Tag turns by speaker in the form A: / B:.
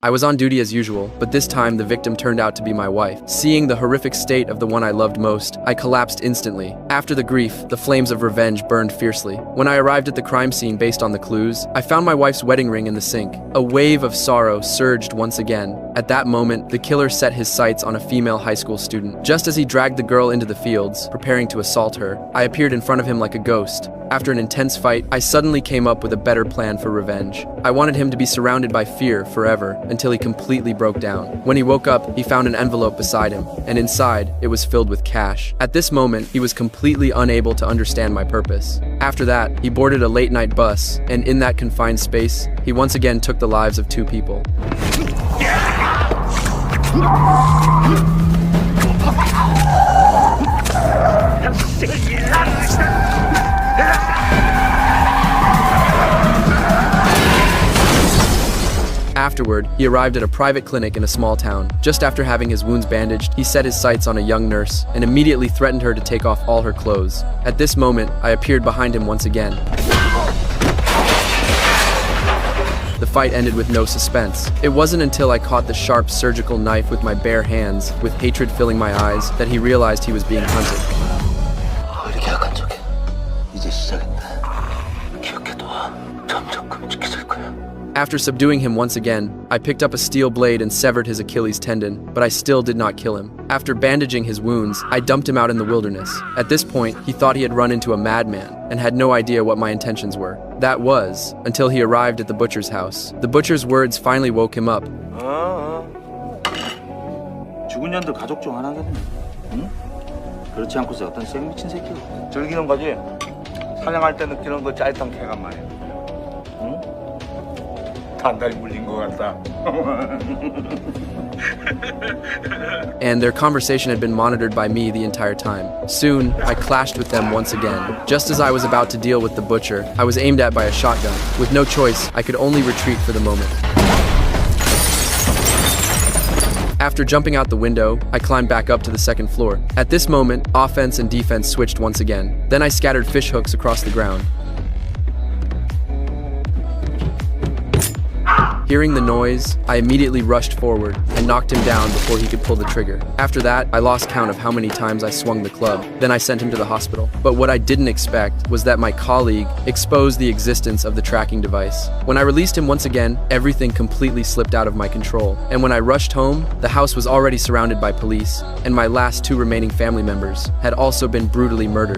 A: I was on duty as usual, but this time the victim turned out to be my wife. Seeing the horrific state of the one I loved most, I collapsed instantly. After the grief, the flames of revenge burned fiercely. When I arrived at the crime scene based on the clues, I found my wife's wedding ring in the sink. A wave of sorrow surged once again. At that moment, the killer set his sights on a female high school student. Just as he dragged the girl into the fields, preparing to assault her, I appeared in front of him like a ghost. After an intense fight, I suddenly came up with a better plan for revenge. I wanted him to be surrounded by fear forever, until he completely broke down. When he woke up, he found an envelope beside him, and inside, it was filled with cash. At this moment, he was completely unable to understand my purpose. After that, he boarded a late-night bus, and in that confined space, he once again took the lives of 2 people. Afterward, he arrived at a private clinic in a small town. Just after having his wounds bandaged, he set his sights on a young nurse and immediately threatened her to take off all her clothes. At this moment, I appeared behind him once again. The fight ended with no suspense. It wasn't until I caught the sharp surgical knife with my bare hands, with hatred filling my eyes, that he realized he was being hunted.
B: 이렇게 약한 척해. 이제 시작인데 기억해둬. 점점 끔찍해질 거야.
A: After subduing him once again, I picked up a steel blade and severed his Achilles tendon, but I still did not kill him. After bandaging his wounds, I dumped him out in the wilderness. At this point, he thought he had run into a madman and had no idea what my intentions were. That was, until he arrived at the butcher's house. The butcher's words finally woke him up.
C: 죽은 년들 가족 중 하나겠네. 응? 그렇지 않고서 어떤 쌩미친 새끼야. 즐기는 거지. 사냥할 때 느끼는 그 짜릿한 쾌감 말이야. 응? 단단히 물린 것 같다.
A: And their conversation had been monitored by me the entire time. Soon, I clashed with them once again. Just as I was about to deal with the butcher, I was aimed at by a shotgun. With no choice, I could only retreat for the moment. After jumping out the window, I climbed back up to the second floor. At this moment, offense and defense switched once again. Then I scattered fish hooks across the ground. Hearing the noise, I immediately rushed forward and knocked him down before he could pull the trigger. After that, I lost count of how many times I swung the club. Then I sent him to the hospital. But what I didn't expect was that my colleague exposed the existence of the tracking device. When I released him once again, everything completely slipped out of my control. And when I rushed home, the house was already surrounded by police, and my last 2 remaining family members had also been brutally murdered.